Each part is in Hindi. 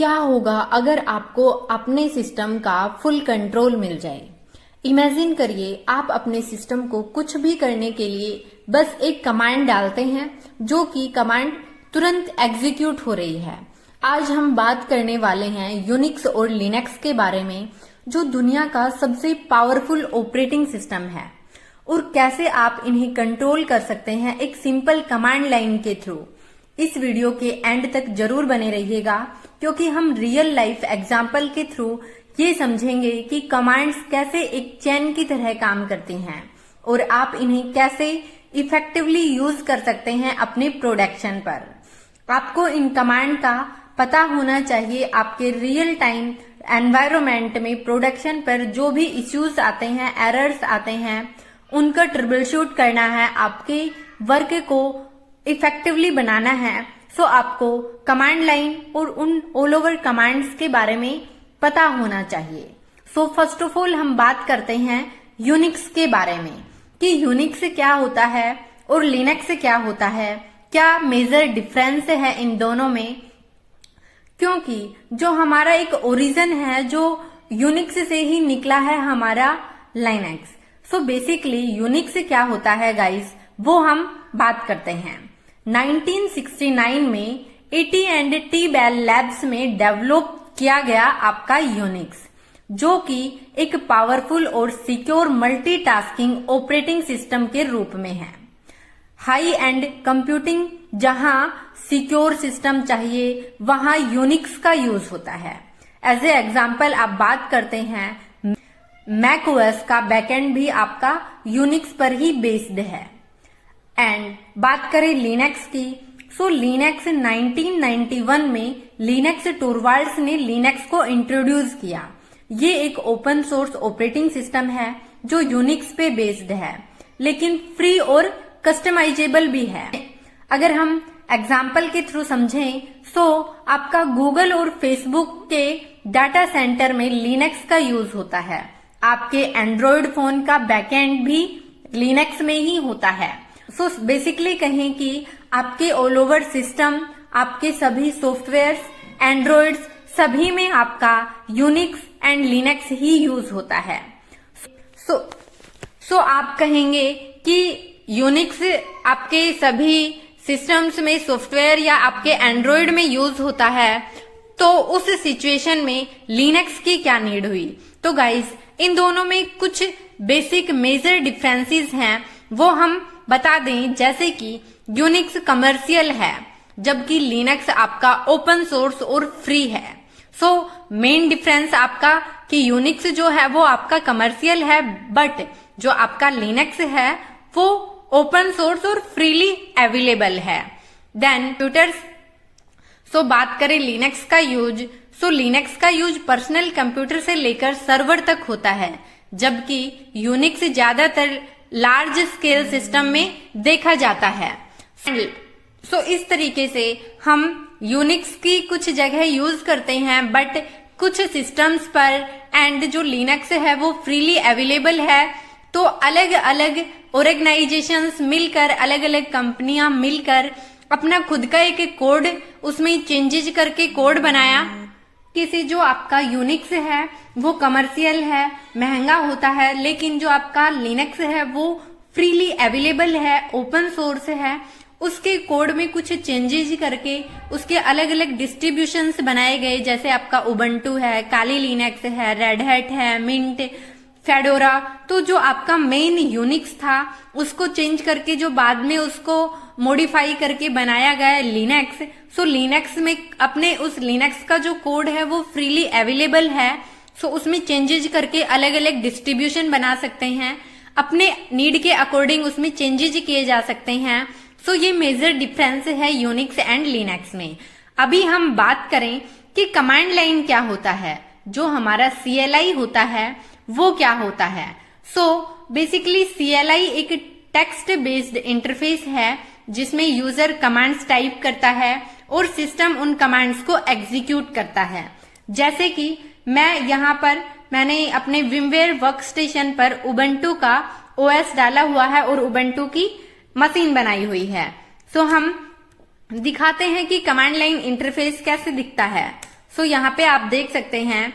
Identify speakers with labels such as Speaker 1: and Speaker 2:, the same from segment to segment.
Speaker 1: क्या होगा अगर आपको अपने सिस्टम का फुल कंट्रोल मिल जाए। इमेजिन करिए आप अपने सिस्टम को कुछ भी करने के लिए बस एक कमांड डालते हैं जो कि कमांड तुरंत एग्जीक्यूट हो रही है। आज हम बात करने वाले हैं यूनिक्स और लिनक्स के बारे में, जो दुनिया का सबसे पावरफुल ऑपरेटिंग सिस्टम है, और कैसे आप इन्हें कंट्रोल कर सकते हैं एक सिंपल कमांड लाइन के थ्रू। इस वीडियो के एंड तक जरूर बने रहिएगा, क्योंकि हम रियल लाइफ एग्जाम्पल के थ्रू ये समझेंगे कि कमांड्स कैसे एक चेन की तरह काम करती हैं और आप इन्हें कैसे इफेक्टिवली यूज कर सकते हैं अपने प्रोडक्शन पर। आपको इन कमांड का पता होना चाहिए। आपके रियल टाइम एनवायरनमेंट में प्रोडक्शन पर जो भी इश्यूज आते हैं, एरर्स आते हैं, उनका ट्रबल शूट करना है, आपके वर्क को इफेक्टिवली बनाना है। सो आपको कमांड लाइन और उन ऑल ओवर कमांड्स के बारे में पता होना चाहिए। सो फर्स्ट ऑफ ऑल हम बात करते हैं यूनिक्स के बारे में कि यूनिक्स क्या होता है और लिनक्स क्या होता है, क्या मेजर डिफरेंस है इन दोनों में। क्योंकि जो हमारा एक ओरिजिन है जो यूनिक्स से ही निकला है, हमारा लिनक्स। सो बेसिकली यूनिक्स क्या होता है गाइस, वो हम बात करते हैं। 1969 में AT&T बेल लैब्स में डेवलप किया गया आपका यूनिक्स, जो कि एक पावरफुल और सिक्योर मल्टीटास्किंग ऑपरेटिंग सिस्टम के रूप में है। हाई एंड कंप्यूटिंग जहां सिक्योर सिस्टम चाहिए, वहां यूनिक्स का यूज होता है। एज ए एग्जाम्पल आप बात करते हैं मैक ओएस का बैकएंड भी आपका यूनिक्स पर ही बेस्ड है। एंड बात करें लिनक्स की, सो लिनक्स 1991 में लिनक्स टोरवाल्ड्स ने लिनक्स को इंट्रोड्यूस किया। ये एक ओपन सोर्स ऑपरेटिंग सिस्टम है जो यूनिक्स पे बेस्ड है, लेकिन फ्री और कस्टमाइजेबल भी है। अगर हम एग्जाम्पल के थ्रू समझें, सो आपका गूगल और फेसबुक के डाटा सेंटर में लिनक्स का यूज होता है। आपके एंड्रॉयड फोन का बैकएंड भी लिनक्स में ही होता है। सो बेसिकली कहें कि आपके ऑल ओवर सिस्टम, आपके सभी सॉफ्टवेयर्स, एंड्रॉइड्स, सभी में आपका Unix and Linux he use होता है। सो आप कहेंगे कि यूनिक्स आपके सभी सिस्टम्स में, सॉफ्टवेयर या आपके एंड्रॉइड में यूज होता है, तो उस सिचुएशन में लिनक्स की क्या नीड हुई। तो गाइस, इन दोनों में कुछ बेसिक मेजर डिफरेंसेस हैं, वो हम बता दें। जैसे कि यूनिक्स कमर्शियल है, जबकि लिनक्स आपका ओपन सोर्स और फ्री है। सो मेन डिफरेंस आपका कि यूनिक्स जो है वो आपका कमर्शियल है, बट जो आपका लिनक्स है वो ओपन सोर्स और फ्रीली अवेलेबल है। देन कंप्यूटर्स, सो बात करें लिनक्स का यूज, सो लिनक्स का यूज पर्सनल कंप्यूटर से लेकर सर्वर तक होता है, जबकि यूनिक्स ज्यादातर लार्ज स्केल सिस्टम में देखा जाता है। सो इस तरीके से हम यूनिक्स की कुछ जगह यूज करते हैं, बट कुछ सिस्टम्स पर, एंड जो लिनक्स है वो फ्रीली अवेलेबल है। तो अलग अलग ऑर्गेनाइजेशंस मिलकर, अलग अलग कंपनियां मिलकर अपना खुद का एक कोड, उसमें चेंजेस करके कोड बनाया। किसी जो आपका यूनिक्स है वो कमर्शियल है, महंगा होता है, लेकिन जो आपका लिनक्स है वो फ्रीली अवेलेबल है, ओपन सोर्स है। उसके कोड में कुछ चेंजेस करके उसके अलग अलग डिस्ट्रीब्यूशंस बनाए गए, जैसे आपका उबंटू है, काली लिनक्स है, रेड हैट है, मिंट, फेडोरा। तो जो आपका मेन यूनिक्स था उसको चेंज करके जो बाद में उसको मॉडिफाई करके बनाया गया है लिनक्स। सो लिनक्स में अपने उस लिनक्स का जो कोड है वो फ्रीली अवेलेबल है। सो उसमें चेंजेस करके अलग अलग डिस्ट्रीब्यूशन बना सकते हैं, अपने नीड के अकॉर्डिंग उसमें चेंजेस किए जा सकते हैं। सो ये मेजर डिफरेंस है यूनिक्स एंड लिनक्स में। अभी हम बात करें कि कमांड लाइन क्या होता है, जो हमारा CLI होता है वो क्या होता है। सो बेसिकली CLI एक टेक्स्ट बेस्ड इंटरफेस है, जिसमें यूजर कमांड्स टाइप करता है और सिस्टम उन कमांड्स को एग्जीक्यूट करता है। जैसे कि मैंने अपने विमवेयर वर्कस्टेशन पर उबंटू का OS डाला हुआ है और उबंटू की मशीन बनाई हुई है। सो हम दिखाते हैं कि कमांड लाइन इंटरफेस कैसे दिखता है। सो यहाँ पे आप देख सकते हैं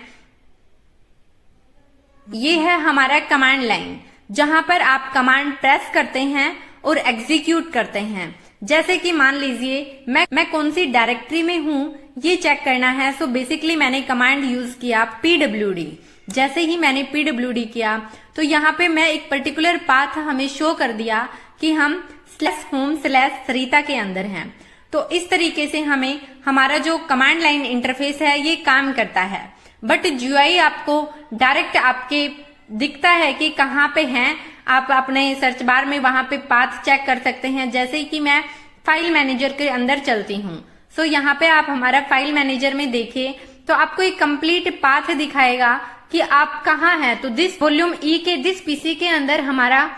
Speaker 1: ये है हमारा कमांड लाइन, जहां पर आप कमांड प्रेस करते हैं और एग्जीक्यूट करते हैं। जैसे कि मान लीजिए मैं कौन सी डायरेक्टरी में हूं ये चेक करना है। सो बेसिकली मैंने कमांड यूज किया pwd। जैसे ही मैंने pwd किया तो यहाँ पे मैं एक पर्टिकुलर पाथ हमें शो कर दिया कि हम /home/सरिता के अंदर हैं। तो इस तरीके से हमें हमारा जो कमांड लाइन इंटरफेस है ये काम करता है। बट GUI आपको डायरेक्ट आपके दिखता है कि कहाँ पे हैं। आप अपने सर्च बार में वहां पे पाथ चेक कर सकते हैं। जैसे कि मैं फाइल मैनेजर के अंदर चलती हूँ, सो यहाँ पे आप हमारा फाइल मैनेजर में देखिए तो आपको एक कंप्लीट पाथ दिखाएगा कि आप कहाँ हैं। तो दिस वॉल्यूम ई के दिस पीसी के अंदर हमारा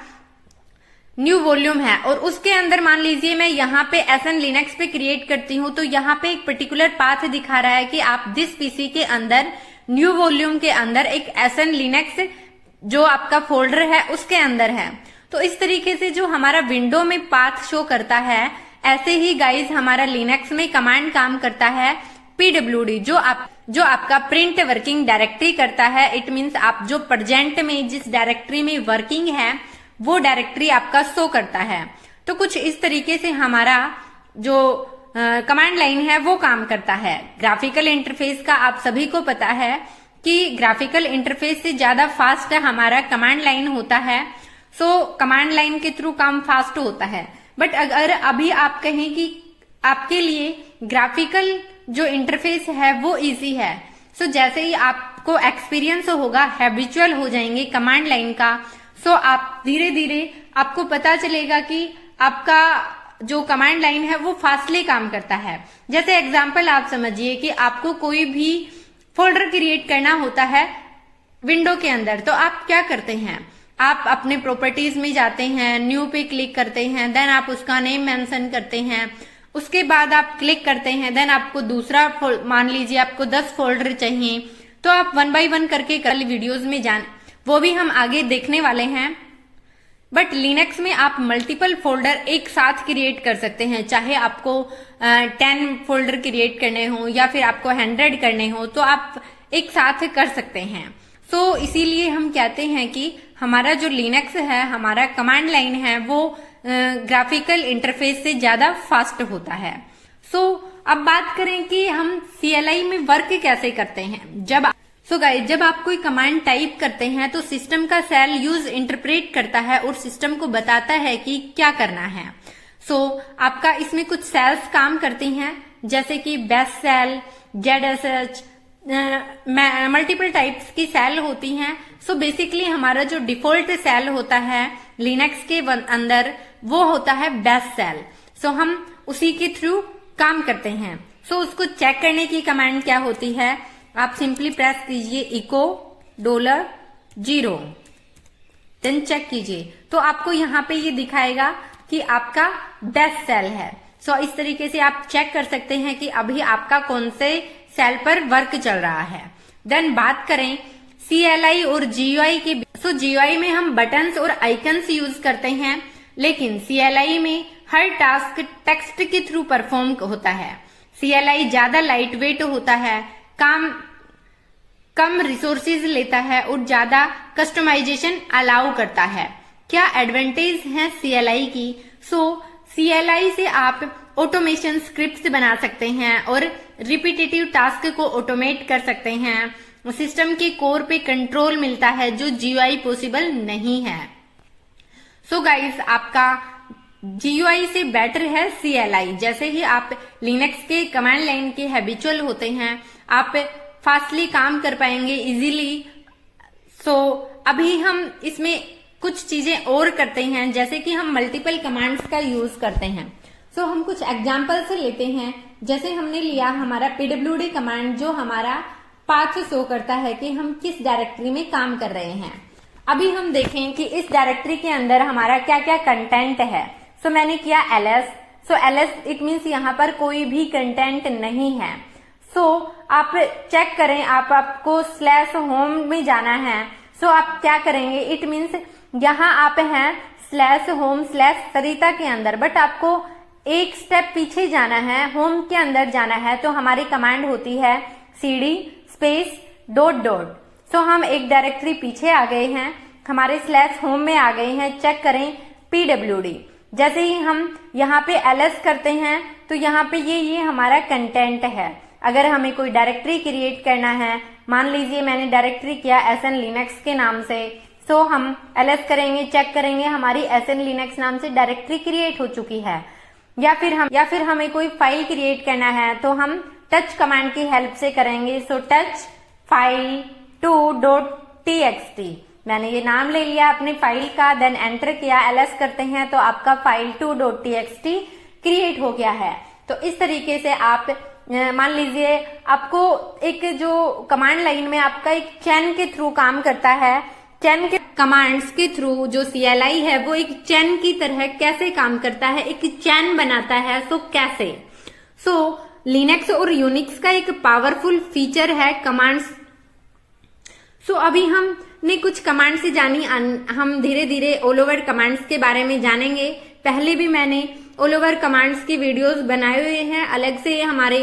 Speaker 1: न्यू वॉल्यूम है, और उसके अंदर मान लीजिए मैं यहाँ पे SN लिनक्स पे क्रिएट करती हूँ तो यहाँ पे एक पर्टिकुलर पाथ दिखा रहा है कि आप दिस पीसी के अंदर न्यू वॉल्यूम के अंदर एक SN लिनक्स जो आपका फोल्डर है उसके अंदर है। तो इस तरीके से जो हमारा विंडो में पाथ शो करता है, ऐसे ही गाइज हमारा लिनक्स में कमांड काम करता है pwd, जो आपका प्रिंट वर्किंग डायरेक्टरी करता है। इट मीन्स आप जो प्रेजेंट में जिस डायरेक्टरी में वर्किंग है वो डायरेक्टरी आपका शो करता है। तो कुछ इस तरीके से हमारा जो कमांड लाइन है वो काम करता है। ग्राफिकल इंटरफेस का आप सभी को पता है कि ग्राफिकल इंटरफेस से ज्यादा फास्ट हमारा कमांड लाइन होता है। सो कमांड लाइन के थ्रू काम फास्ट होता है। बट अगर अभी आप कहें कि आपके लिए ग्राफिकल जो इंटरफेस है वो इजी है, सो जैसे ही आपको एक्सपीरियंस होगा, हैबिचुअल हो जाएंगे कमांड लाइन का, सो आप धीरे धीरे आपको पता चलेगा कि आपका जो कमांड लाइन है वो फास्टली काम करता है। जैसे एग्जांपल आप समझिए कि आपको कोई भी फोल्डर क्रिएट करना होता है विंडो के अंदर, तो आप क्या करते हैं, आप अपने प्रॉपर्टीज में जाते हैं, न्यू पे क्लिक करते हैं, देन आप उसका नेम मेंशन करते हैं, उसके बाद आप क्लिक करते हैं, देन आपको दूसरा मान लीजिए आपको 10 फोल्डर चाहिए तो आप 1 बाय 1 करके कल वीडियोज में वो भी हम आगे देखने वाले हैं। बट लिनक्स में आप मल्टीपल फोल्डर एक साथ क्रिएट कर सकते हैं, चाहे आपको 10 फोल्डर क्रिएट करने हो या फिर आपको 100 करने हो तो आप एक साथ कर सकते हैं। सो इसीलिए हम कहते हैं कि हमारा जो लिनक्स है, हमारा कमांड लाइन है वो ग्राफिकल इंटरफेस से ज्यादा फास्ट होता है। सो अब बात करें कि हम CLI में वर्क कैसे करते हैं। जब आप कोई कमांड टाइप करते हैं तो सिस्टम का सेल यूज इंटरप्रेट करता है और सिस्टम को बताता है कि क्या करना है। आपका इसमें कुछ सेल्स काम करती हैं, जैसे कि bash shell, ZSH, multiple types की सेल होती हैं। बेसिकली हमारा जो डिफॉल्ट सेल होता है लिनक्स के अंदर वो होता है बेस सेल। हम उसी के थ्रू काम करते हैं। उसको चेक करने की कमांड क्या होती है, आप सिंपली प्रेस कीजिए इको $0, देन चेक कीजिए तो आपको यहाँ पे ये दिखाएगा कि आपका बेस सेल है। इस तरीके से आप चेक कर सकते हैं कि अभी आपका कौन से सेल पर वर्क चल रहा है। देन बात करें CLI और GUI की। GUI में हम बटन्स और आइकन्स यूज करते हैं, लेकिन CLI में हर टास्क टेक्स्ट के थ्रू परफॉर्म होता है। CLI ज्यादा लाइट वेट होता है, कम रिसोर्सेज लेता है और ज्यादा कस्टमाइजेशन अलाउ करता है। क्या एडवांटेज है CLI की? CLI से आप ऑटोमेशन स्क्रिप्ट्स बना सकते हैं और रिपीटेटिव टास्क को ऑटोमेट कर सकते हैं। सिस्टम के कोर पे कंट्रोल मिलता है जो GUI पॉसिबल नहीं है। गाइस आपका GUI से बेटर है CLI। जैसे ही आप लिनक्स के कमांड लाइन के हैबिचुअल होते हैं, आप फास्टली काम कर पाएंगे इजीली। अभी हम इसमें कुछ चीजें और करते हैं, जैसे कि हम मल्टीपल कमांड्स का यूज करते हैं। हम कुछ एग्जाम्पल से लेते हैं। जैसे हमने लिया हमारा pwd कमांड, जो हमारा पाथ शो करता है कि हम किस डायरेक्टरी में काम कर रहे हैं। अभी हम देखें कि इस डायरेक्टरी के अंदर हमारा क्या क्या कंटेंट है। मैंने किया ls। ls इट मीन्स यहाँ पर कोई भी कंटेंट नहीं है। आप चेक करें, आपको /home में जाना है। आप क्या करेंगे, इट मीन्स यहाँ आप हैं /home/सरिता के अंदर, बट आपको एक स्टेप पीछे जाना है, होम के अंदर जाना है। तो हमारी कमांड होती है cd स्पेस डॉट डॉट। सो हम एक डायरेक्टरी पीछे आ गए हैं, हमारे स्लैश होम में आ गए हैं। चेक करें pwd। जैसे ही हम यहाँ पे ls करते हैं तो यहाँ पे ये हमारा कंटेंट है। अगर हमें कोई डायरेक्टरी क्रिएट करना है, मान लीजिए मैंने डायरेक्टरी किया SN लिनक्स के नाम से, सो हम ls करेंगे, चेक करेंगे हमारी SN लिनक्स नाम से डायरेक्टरी क्रिएट हो चुकी है। या फिर हमें कोई फाइल क्रिएट करना है तो हम टच कमांड की हेल्प से करेंगे। सो टच फाइल 2.txt, मैंने ये नाम ले लिया अपनी फाइल का, देन एंटर किया, ls करते हैं तो आपका फाइल 2.txt क्रिएट हो गया है। तो इस तरीके से आप मान लीजिए आपको एक जो कमांड लाइन में आपका एक चैन के थ्रू काम करता है, चैन के कमांड्स के थ्रू जो CLI है वो एक चैन की तरह कैसे काम करता है, एक चैन बनाता है। सो कैसे? सो लिनक्स और यूनिक्स का एक पावरफुल फीचर है कमांड्स। सो अभी हमने कुछ कमांड से जानी, हम धीरे धीरे ऑल ओवर कमांड्स के बारे में जानेंगे। पहले भी मैंने ऑल ओवर कमांड्स की वीडियोस बनाए हुए हैं अलग से, हमारे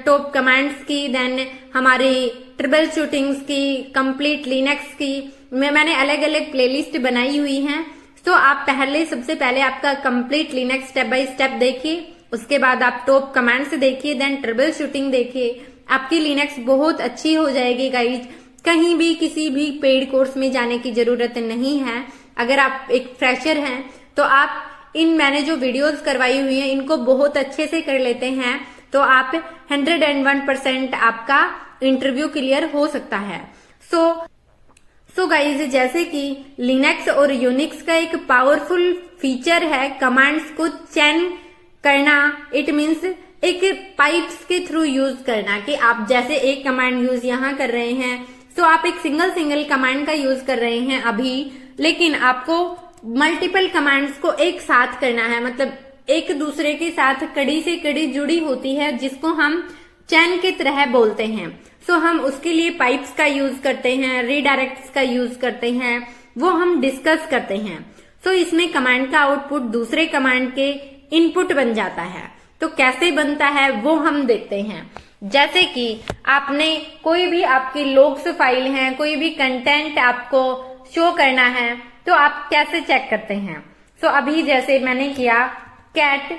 Speaker 1: टॉप कमांड्स की, देन हमारे ट्रिबल शूटिंग्स की, कंप्लीट लिनक्स की, मैंने अलग अलग प्लेलिस्ट बनाई हुई हैं। तो आप सबसे पहले आपका complete Linux step by step देखिए, उसके बाद आप टॉप कमांड्स देखिए, देन ट्रिबल शूटिंग देखिए। आपकी लिनक्स बहुत अच्छी हो जाएगी गाइज। कहीं भी किसी भी पेड कोर्स में जाने की जरूरत नहीं है। अगर आप एक फ्रेशर हैं तो आप मैंने जो वीडियोस करवाई हुई हैं इनको बहुत अच्छे से कर लेते हैं तो आप 101% आपका इंटरव्यू क्लियर हो सकता है। सो गाइज, जैसे कि लिनक्स और यूनिक्स का एक पावरफुल फीचर है कमांड्स को चैन करना। इट मीन्स एक पाइप्स के थ्रू यूज करना, कि आप जैसे एक कमांड यूज यहाँ कर रहे हैं तो आप एक सिंगल कमांड का यूज कर रहे हैं अभी, लेकिन आपको मल्टीपल कमांड्स को एक साथ करना है, मतलब एक दूसरे के साथ कड़ी से कड़ी जुड़ी होती है जिसको हम चैन की तरह बोलते हैं। सो हम उसके लिए पाइप्स का यूज करते हैं, रीडायरेक्ट्स का यूज करते हैं, वो हम डिस्कस करते हैं। सो इसमें कमांड का आउटपुट दूसरे कमांड के इनपुट बन जाता है। तो कैसे बनता है वो हम देखते हैं। जैसे कि आपने कोई भी आपकी लॉग्स फाइल है, कोई भी कंटेंट आपको शो करना है तो आप कैसे चेक करते हैं। सो अभी जैसे मैंने किया कैट,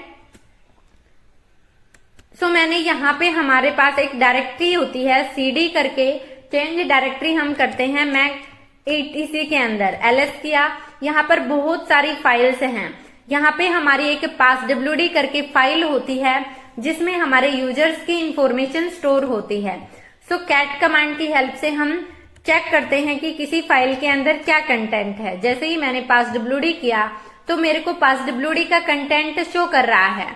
Speaker 1: सो मैंने यहाँ पे हमारे पास एक डायरेक्टरी होती है cd करके, चेंज डायरेक्टरी हम करते हैं मैक etc के अंदर, ls किया, यहाँ पर बहुत सारी फाइल्स हैं। यहाँ पे हमारी एक passwd करके फाइल होती है जिसमें हमारे यूजर्स की इंफॉर्मेशन स्टोर होती है। सो कैट कमांड की हेल्प से हम चेक करते हैं कि किसी फाइल के अंदर क्या कंटेंट है। जैसे ही मैंने passwd किया तो मेरे को passwd का कंटेंट शो कर रहा है,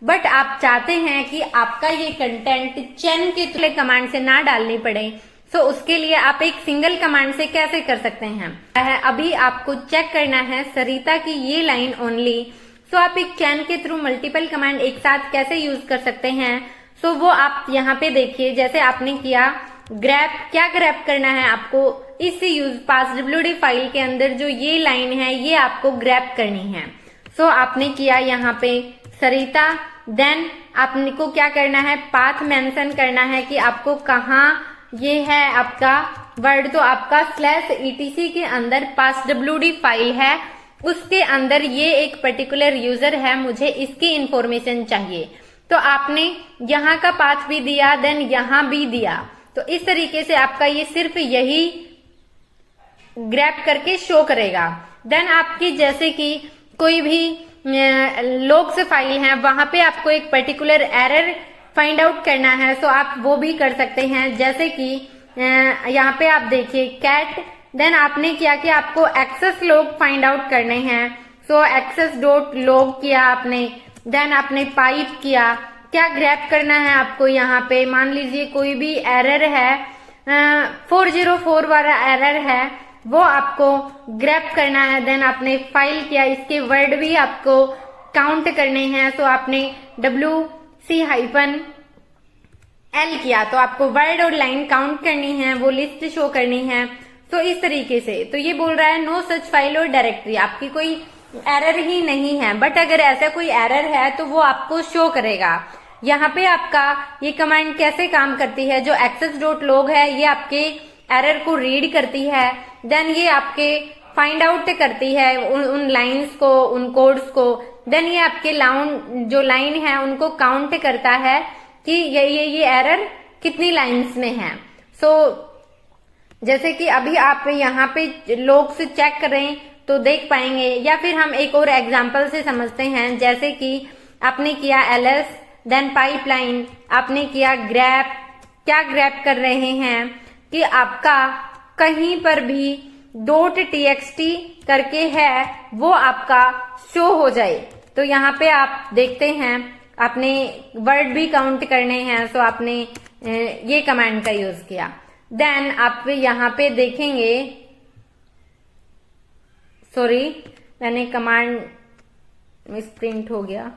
Speaker 1: बट आप चाहते हैं कि आपका ये कंटेंट चैन के थ्रू कमांड से ना डालनी पड़े। सो उसके लिए आप एक सिंगल कमांड से कैसे कर सकते हैं। अभी आपको चेक करना है सरिता की ये लाइन ओनली। सो आप एक चैन के थ्रू मल्टीपल कमांड एक साथ कैसे यूज कर सकते हैं, सो वो आप यहाँ पे देखिए। जैसे आपने किया ग्रैप, क्या ग्रैप करना है आपको, इस यूज passwd फाइल के अंदर जो ये लाइन है ये आपको ग्रैप करनी है। सो आपने किया यहाँ पे सरिता, देन आपने को क्या करना है, पाथ मेंशन करना है कि आपको कहाँ ये है आपका वर्ड। तो आपका /etc के अंदर passwd फाइल है, उसके अंदर ये एक पर्टिकुलर यूजर है, मुझे इसकी इंफॉर्मेशन चाहिए। तो आपने यहाँ का पाथ भी दिया, देन यहाँ भी दिया। तो इस तरीके से आपका ये सिर्फ यही ग्रैब करके शो करेगा। देन आपकी जैसे कि कोई भी लॉग्स फाइल है, वहां पे आपको एक पर्टिकुलर एरर फाइंड आउट करना है, तो आप वो भी कर सकते हैं। जैसे कि यहाँ पे आप देखिए कैट, देन आपने किया कि आपको एक्सेस लॉग फाइंड आउट करने हैं। सो access.log किया आपने, देन आपने पाइप किया। क्या ग्रैब करना है आपको यहाँ पे, मान लीजिए कोई भी एरर है 404 वाला एरर है, वो आपको ग्रैब करना है। देन आपने फाइल किया, इसके वर्ड भी आपको काउंट करने हैं। तो आपने wc-l किया, तो आपको वर्ड और लाइन काउंट करनी है, वो लिस्ट शो करनी है। तो इस तरीके से तो ये बोल रहा है नो सच फाइल और डायरेक्टरी, आपकी कोई एरर ही नहीं है। बट अगर ऐसा कोई एरर है तो वो आपको शो करेगा। यहाँ पे आपका ये कमांड कैसे काम करती है, जो access.log है ये आपके एरर को रीड करती है, देन ये आपके फाइंड आउट करती है उन लाइंस को, उन कोड्स को, देन ये आपके जो लाइन है उनको काउंट करता है कि ये एरर कितनी लाइंस में है। सो जैसे कि अभी आप यहाँ पे लोग से चेक करें तो देख पाएंगे, या फिर हम एक और एग्जांपल से समझते हैं। जैसे कि आपने किया ls देन पाइपलाइन, आपने किया ग्रैप, क्या ग्रैप कर रहे हैं कि आपका कहीं पर भी .txt करके है वो आपका शो हो जाए। तो यहाँ पे आप देखते हैं आपने वर्ड भी काउंट करने हैं, सो आपने ये कमांड का यूज किया। देन आप यहाँ पे देखेंगे, सॉरी मैंने कमांड मिसप्रिंट हो गया।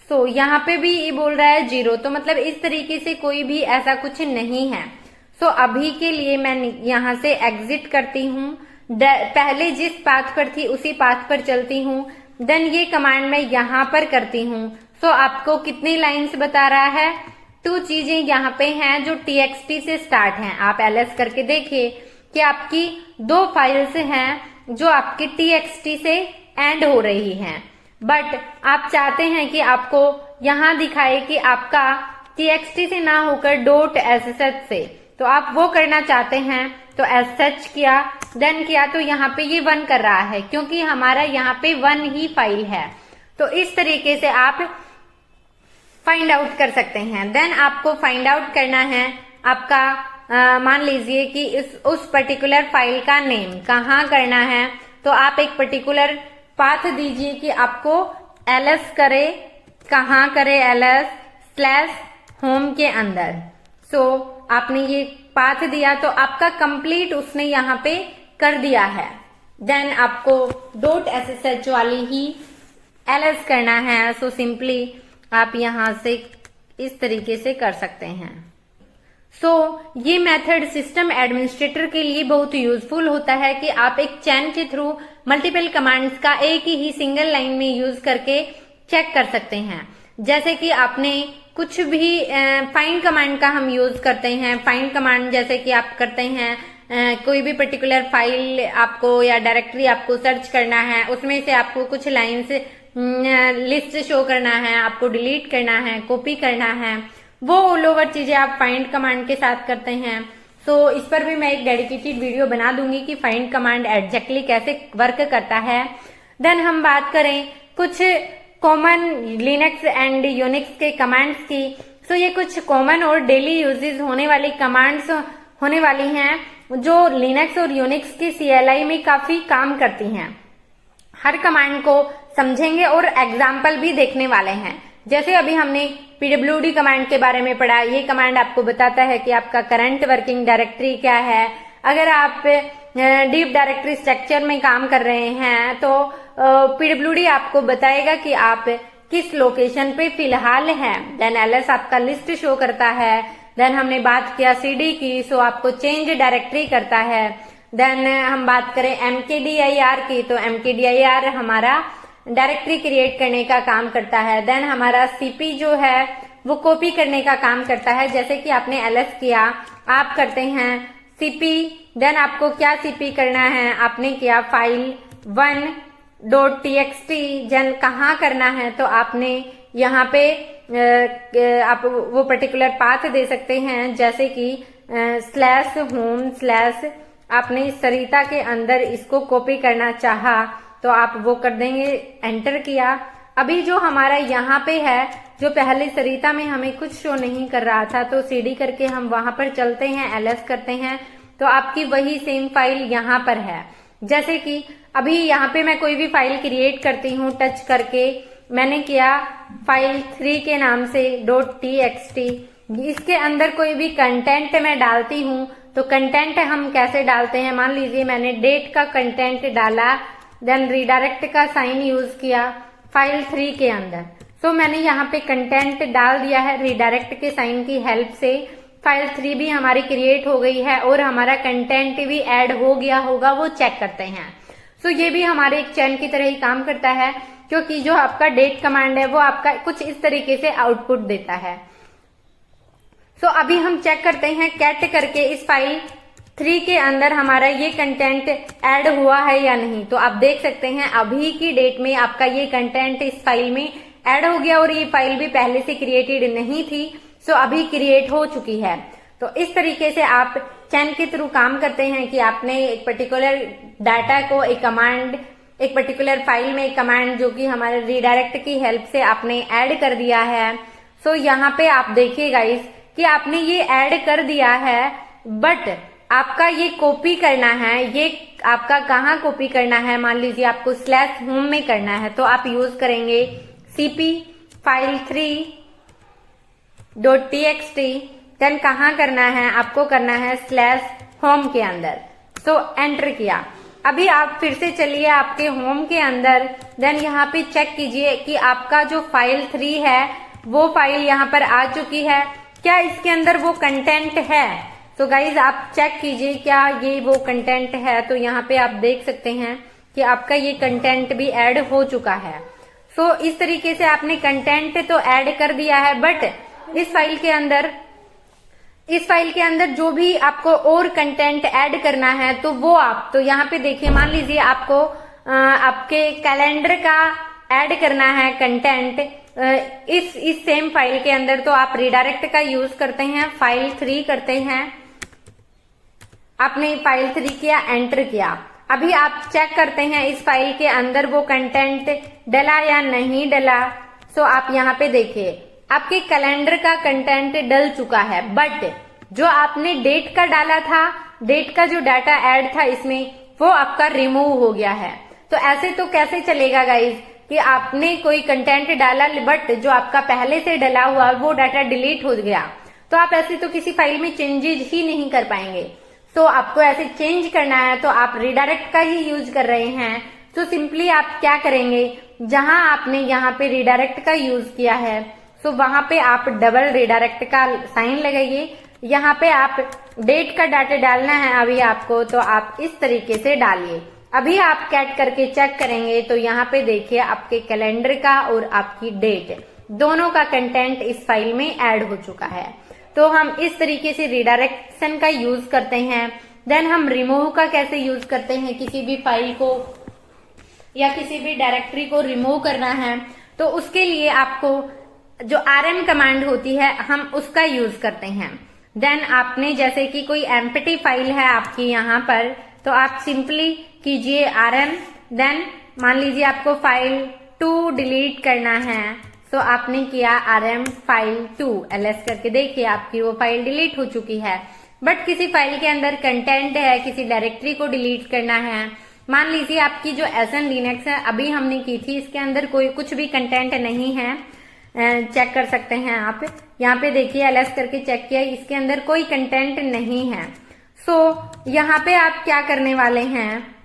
Speaker 1: सो यहाँ पे भी ये बोल रहा है 0, तो मतलब इस तरीके से कोई भी ऐसा कुछ नहीं है। सो अभी के लिए मैं यहाँ से एग्जिट करती हूँ, पहले जिस पाथ पर थी उसी पाथ पर चलती हूँ, देन ये कमांड मैं यहाँ पर करती हूँ। सो आपको कितनी लाइंस बता रहा है, 2 चीजें यहाँ पे हैं जो txt से स्टार्ट हैं। आप ls करके देखिए कि आपकी 2 फाइल्स हैं जो आपकी txt से एंड हो रही हैं, बट आप चाहते हैं कि आपको यहाँ दिखाए कि आपका txt से ना होकर .sh से, तो आप वो करना चाहते हैं तो sh किया, देन किया तो यहाँ पे ये 1 कर रहा है क्योंकि हमारा यहाँ पे 1 ही फाइल है। तो इस तरीके से आप फाइंड आउट कर सकते हैं। देन आपको फाइंड आउट करना है आपका मान लीजिए कि उस पर्टिकुलर फाइल का नेम कहाँ करना है, तो आप एक पर्टिकुलर पाथ दीजिए कि आपको ls करे, कहाँ करे ls/home के अंदर। सो आपने ये पाथ दिया तो आपका कंप्लीट उसने यहाँ पे कर दिया है। देन आपको .sh वाली ही ls करना है। सो सिंपली आप यहाँ से इस तरीके से कर सकते हैं। सो ये मेथड सिस्टम एडमिनिस्ट्रेटर के लिए बहुत यूजफुल होता है कि आप एक चैन के थ्रू मल्टीपल कमांड्स का एक ही सिंगल लाइन में यूज करके चेक कर सकते हैं। जैसे कि आपने कुछ भी फाइंड कमांड का हम यूज करते हैं। फाइंड कमांड जैसे कि आप करते हैं कोई भी पर्टिकुलर फाइल आपको या डायरेक्टरी आपको सर्च करना है, उसमें से आपको कुछ लाइंस लिस्ट शो करना है, आपको डिलीट करना है, कॉपी करना है, वो ऑल ओवर चीजें आप फाइंड कमांड के साथ करते हैं। सो इस पर भी मैं एक डेडिकेटेड वीडियो बना दूंगी कि फाइंड कमांड एग्जैक्टली कैसे वर्क करता है। देन हम बात करें कुछ कॉमन लिनक्स एंड यूनिक्स के कमांड्स की। सो ये कुछ कॉमन और डेली यूजेस होने वाली कमांड्स होने वाली हैं जो लिनक्स और यूनिक्स की CLI में काफी काम करती हैं। हर कमांड को समझेंगे और एग्जाम्पल भी देखने वाले हैं। जैसे अभी हमने pwd कमांड के बारे में पढ़ा, ये कमांड आपको बताता है कि आपका करंट वर्किंग डायरेक्टरी क्या है। अगर आप डीप डायरेक्टरी स्ट्रक्चर में काम कर रहे हैं तो pwd आपको बताएगा कि आप किस लोकेशन पे फिलहाल हैं। देन ls आपका लिस्ट शो करता है। देन हमने बात किया cd की, सो आपको चेंज डायरेक्टरी करता है। देन हम बात करें mkdir की, तो mkdir हमारा डायरेक्टरी क्रिएट करने का काम करता है। देन हमारा cp जो है वो कॉपी करने का काम करता है। जैसे कि आपने ls किया, आप करते हैं cp, देन आपको क्या cp करना है, आपने किया फाइल 1.txt, देन कहाँ करना है तो आपने यहाँ पे आप वो पर्टिकुलर पाथ दे सकते हैं। जैसे कि /home/ आपने सरिता के अंदर इसको कॉपी करना चाहा तो आप वो कर देंगे, एंटर किया। अभी जो हमारा यहाँ पे है, जो पहले सरिता में हमें कुछ शो नहीं कर रहा था, तो cd करके हम वहां पर चलते हैं, ls करते हैं, तो आपकी वही सेम फाइल यहाँ पर है। जैसे कि अभी यहाँ पे मैं कोई भी फाइल क्रिएट करती हूँ, टच करके मैंने किया फाइल 3 के नाम से .txt, इसके अंदर कोई भी कंटेंट मैं डालती हूँ तो कंटेंट हम कैसे डालते हैं, मान लीजिए मैंने डेट का कंटेंट डाला, देन रिडायरेक्ट का साइन यूज किया फाइल 3 के अंदर। सो मैंने यहाँ पे कंटेंट डाल दिया है, रिडायरेक्ट के साइन की हेल्प से फाइल 3 भी हमारी क्रिएट हो गई है और हमारा कंटेंट भी ऐड हो गया होगा, वो चेक करते हैं। सो ये भी हमारे एक चैन की तरह ही काम करता है। क्योंकि जो आपका डेट कमांड है वो आपका कुछ इस तरीके से आउटपुट देता है। सो अभी हम चेक करते हैं कैट करके इस फाइल 3 के अंदर हमारा ये कंटेंट ऐड हुआ है या नहीं। तो आप देख सकते हैं अभी की डेट में आपका ये कंटेंट इस फाइल में ऐड हो गया और ये फाइल भी पहले से क्रिएटेड नहीं थी, सो अभी क्रिएट हो चुकी है। तो इस तरीके से आप चैन के थ्रू काम करते हैं कि आपने एक पर्टिकुलर डाटा को एक कमांड, एक पर्टिकुलर फाइल में एक कमांड जो कि हमारे रीडायरेक्ट की हेल्प से आपने ऐड कर दिया है। सो यहाँ पे आप देखिए गाइस कि आपने ये ऐड कर दिया है, बट आपका ये कॉपी करना है। ये आपका कहाँ कॉपी करना है, मान लीजिए आपको /home में करना है तो आप यूज करेंगे cp file3.txt। देन कहाँ करना है, आपको करना है /home के अंदर। सो एंटर किया। अभी आप फिर से चलिए आपके होम के अंदर, देन यहाँ पे चेक कीजिए कि आपका जो फाइल 3 है वो फाइल यहाँ पर आ चुकी है, क्या इसके अंदर वो कंटेंट है। तो गाइज आप चेक कीजिए क्या ये वो कंटेंट है। तो यहाँ पे आप देख सकते हैं कि आपका ये कंटेंट भी ऐड हो चुका है। सो इस तरीके से आपने कंटेंट तो ऐड कर दिया है, बट इस फाइल के अंदर जो भी आपको और कंटेंट ऐड करना है तो वो आप, तो यहाँ पे देखिए मान लीजिए आपको आपके कैलेंडर का ऐड करना है कंटेंट इस सेम फाइल के अंदर, तो आप रिडायरेक्ट का यूज करते हैं, फाइल 3 करते हैं। आपने फाइल 3 किया, एंटर किया। अभी आप चेक करते हैं इस फाइल के अंदर वो कंटेंट डला या नहीं डला। सो आप यहाँ पे देखिए आपके कैलेंडर का कंटेंट डल चुका है, बट जो आपने डेट का डाला था, डेट का जो डाटा ऐड था इसमें, वो आपका रिमूव हो गया है। तो ऐसे तो कैसे चलेगा गाइज कि आपने कोई कंटेंट डाला बट जो आपका पहले से डला हुआ वो डाटा डिलीट हो गया। तो आप ऐसे तो किसी फाइल में चेंजेस ही नहीं कर पाएंगे। तो आपको ऐसे चेंज करना है तो आप रिडायरेक्ट का ही यूज कर रहे हैं। तो सिंपली आप क्या करेंगे, जहां आपने यहाँ पे रिडायरेक्ट का यूज किया है तो वहां पे आप डबल रिडायरेक्ट का साइन लगाइए। यहाँ पे आप डेट का डाटा डालना है अभी आपको, तो आप इस तरीके से डालिए। अभी आप कैट करके चेक करेंगे तो यहाँ पे देखिए आपके कैलेंडर का और आपकी डेट दोनों का कंटेंट इस फाइल में ऐड हो चुका है। तो हम इस तरीके से रिडायरेक्शन का यूज करते हैं। देन हम रिमूव का कैसे यूज करते हैं, किसी भी फाइल को या किसी भी डायरेक्टरी को रिमूव करना है तो उसके लिए आपको जो rm कमांड होती है हम उसका यूज करते हैं। देन आपने जैसे कि कोई एम्प्टी फाइल है आपकी यहाँ पर, तो आप सिंपली कीजिए rm, देन मान लीजिए आपको फाइल 2 डिलीट करना है, तो आपने किया rm फाइल 2 ls करके, देखिए आपकी वो फाइल डिलीट हो चुकी है। बट किसी फाइल के अंदर कंटेंट है, किसी डायरेक्टरी को डिलीट करना है, मान लीजिए आपकी जो SN लिनक्स है अभी हमने की थी, इसके अंदर कोई कुछ भी कंटेंट नहीं है, चेक कर सकते हैं आप। यहाँ पे देखिए ls करके चेक किया, इसके अंदर कोई कंटेंट नहीं है। सो यहाँ पे आप क्या करने वाले हैं,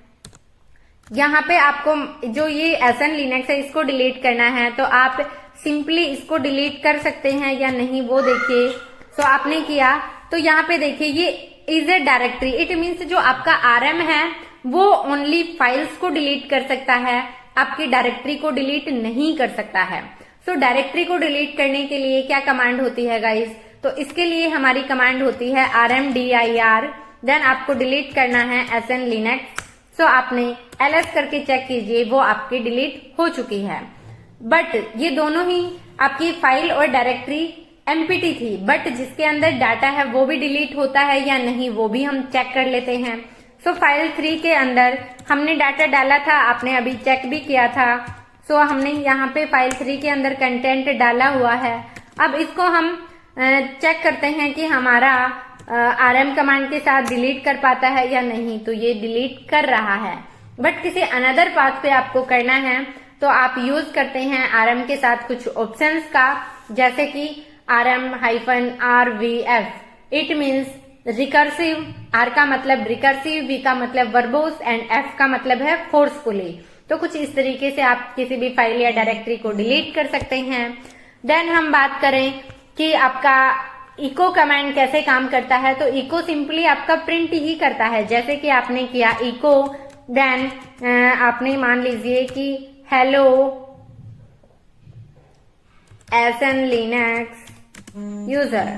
Speaker 1: यहाँ पे आपको जो ये SN लिनक्स है इसको डिलीट करना है, तो आप सिंपली इसको डिलीट कर सकते हैं या नहीं वो देखिए। सो आपने किया तो यहाँ पे देखिए ये is a directory, it means जो आपका rm है वो ओनली फाइल्स को डिलीट कर सकता है, आपकी डायरेक्टरी को डिलीट नहीं कर सकता है। सो डायरेक्टरी को डिलीट करने के लिए क्या कमांड होती है गाइस, तो इसके लिए हमारी कमांड होती है rmdir, देन आपको डिलीट करना है SN लिनक्स। सो आपने ls करके चेक कीजिए वो आपकी डिलीट हो चुकी है। बट ये दोनों ही आपकी फाइल और डायरेक्टरी एम्प्टी थी, बट जिसके अंदर डाटा है वो भी डिलीट होता है या नहीं वो भी हम चेक कर लेते हैं। सो फाइल 3 के अंदर हमने डाटा डाला था, आपने अभी चेक भी किया था। सो हमने यहाँ पे फाइल 3 के अंदर कंटेंट डाला हुआ है। अब इसको हम चेक करते हैं कि हमारा rm कमांड के साथ डिलीट कर पाता है या नहीं, तो ये डिलीट कर रहा है। बट किसी अनदर पाथ पे आपको करना है तो आप यूज करते हैं rm के साथ कुछ ऑप्शंस का, जैसे कि rm-rvf, it means recursive, r का मतलब रिकर्सिव, v का मतलब वर्बोस एंड f का मतलब है फोर्सफुली। तो कुछ इस तरीके से आप किसी भी फाइल या डायरेक्टरी को डिलीट कर सकते हैं। देन हम बात करें कि आपका इको कमांड कैसे काम करता है, तो इको सिंपली आपका प्रिंट ही करता है। जैसे कि आपने किया इको, देन आपने मान लीजिए कि हेलो SN लिनक्स यूजर।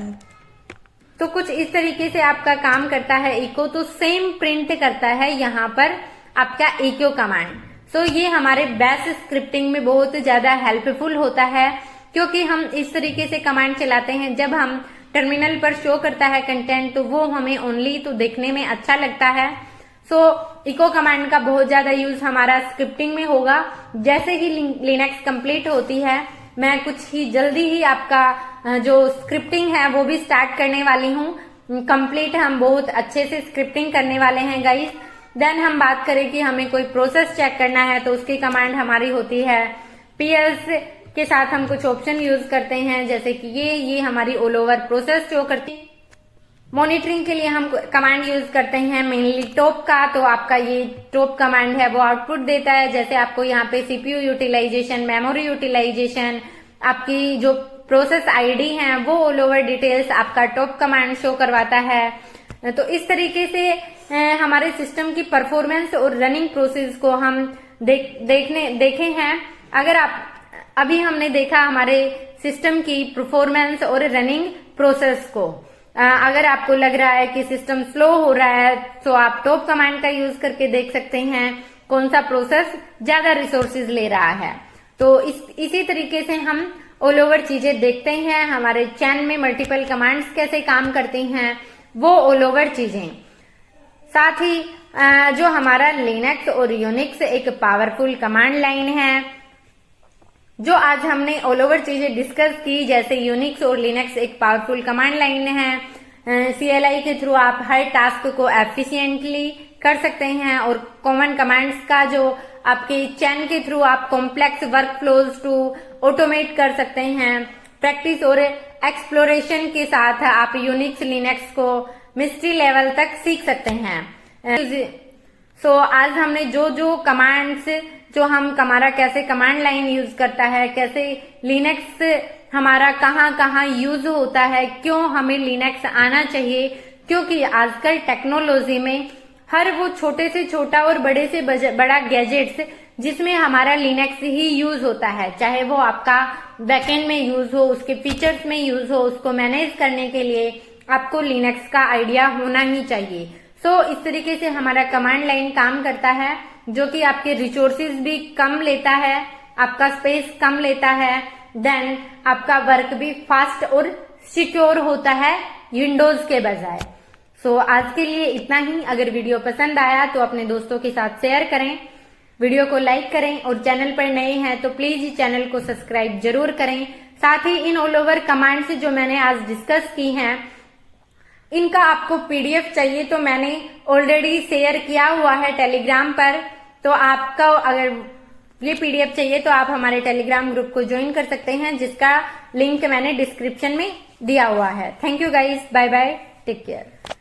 Speaker 1: तो कुछ इस तरीके से आपका काम करता है इको, तो सेम प्रिंट करता है यहाँ पर आपका इको कमांड। सो ये हमारे बैश स्क्रिप्टिंग में बहुत ज्यादा हेल्पफुल होता है, क्योंकि हम इस तरीके से कमांड चलाते हैं जब हम टर्मिनल पर शो करता है कंटेंट तो वो हमें ओनली तो देखने में अच्छा लगता है। सो इको कमांड का बहुत ज्यादा यूज हमारा स्क्रिप्टिंग में होगा। जैसे ही लिनक्स कंप्लीट होती है, मैं कुछ ही जल्दी ही आपका जो स्क्रिप्टिंग है वो भी स्टार्ट करने वाली हूँ। कंप्लीट हम बहुत अच्छे से स्क्रिप्टिंग करने वाले हैं गाइस। देन हम बात करें कि हमें कोई प्रोसेस चेक करना है तो उसकी कमांड हमारी होती है PS के साथ हम कुछ ऑप्शन यूज करते हैं, जैसे कि ये हमारी ऑल ओवर प्रोसेस शो करती है। मॉनिटरिंग के लिए हम कमांड यूज करते हैं मेनली टॉप का, तो आपका ये टॉप कमांड है वो आउटपुट देता है। जैसे आपको यहाँ पे CPU यूटिलाइजेशन, मेमोरी यूटिलाइजेशन, आपकी जो प्रोसेस ID है वो ऑल ओवर डिटेल्स आपका टॉप कमांड शो करवाता है। तो इस तरीके से हमारे सिस्टम की परफॉर्मेंस और रनिंग प्रोसेस को हम देखे हैं। अगर आप अभी हमने देखा हमारे सिस्टम की परफॉर्मेंस और रनिंग प्रोसेस को। अगर आपको लग रहा है कि सिस्टम स्लो हो रहा है तो आप टॉप कमांड का यूज करके देख सकते हैं कौन सा प्रोसेस ज्यादा रिसोर्सेज ले रहा है। तो इसी तरीके से हम ऑल ओवर चीजें देखते हैं, हमारे चैन में मल्टीपल कमांड्स कैसे काम करती हैं वो ऑल ओवर चीजें। साथ ही जो हमारा लिनक्स और यूनिक्स एक पावरफुल कमांड लाइन है, जो आज हमने ऑल ओवर चीजें डिस्कस की। जैसे यूनिक्स और लिनक्स एक पावरफुल कमांड लाइन है। CLI के थ्रू आप हर टास्क को एफिशिएंटली कर सकते हैं, और कॉमन कमांड्स का जो आपके चैन के थ्रू आप complex workflows to automate कर सकते हैं। प्रैक्टिस और एक्सप्लोरेशन के साथ आप यूनिक्स लिनक्स को मिस्ट्री लेवल तक सीख सकते हैं। सो आज हमने जो कमांड्स जो हमारा कैसे कमांड लाइन यूज करता है, कैसे लिनक्स हमारा कहाँ यूज होता है, क्यों हमें लिनक्स आना चाहिए, क्योंकि आजकल टेक्नोलॉजी में हर वो छोटे से छोटा और बड़े से बड़ा गैजेट्स जिसमें हमारा लिनक्स ही यूज होता है, चाहे वो आपका बैकएंड में यूज हो, उसके फीचर्स में यूज हो, उसको मैनेज करने के लिए आपको लिनक्स का आइडिया होना ही चाहिए। सो इस तरीके से हमारा कमांड लाइन काम करता है, जो कि आपके रिसोर्सेज भी कम लेता है, आपका स्पेस कम लेता है, देन आपका वर्क भी फास्ट और सिक्योर होता है विंडोज के बजाय। सो आज के लिए इतना ही। अगर वीडियो पसंद आया तो अपने दोस्तों के साथ शेयर करें, वीडियो को लाइक करें, और चैनल पर नए हैं तो प्लीज चैनल को सब्सक्राइब जरूर करें। साथ ही इन ऑल ओवर कमांड्स जो मैंने आज डिस्कस की हैं, इनका आपको PDF चाहिए तो मैंने ऑलरेडी शेयर किया हुआ है टेलीग्राम पर। तो आपका अगर ये PDF चाहिए तो आप हमारे टेलीग्राम ग्रुप को ज्वाइन कर सकते हैं, जिसका लिंक मैंने डिस्क्रिप्शन में दिया हुआ है। Thank you guys, bye bye, take care.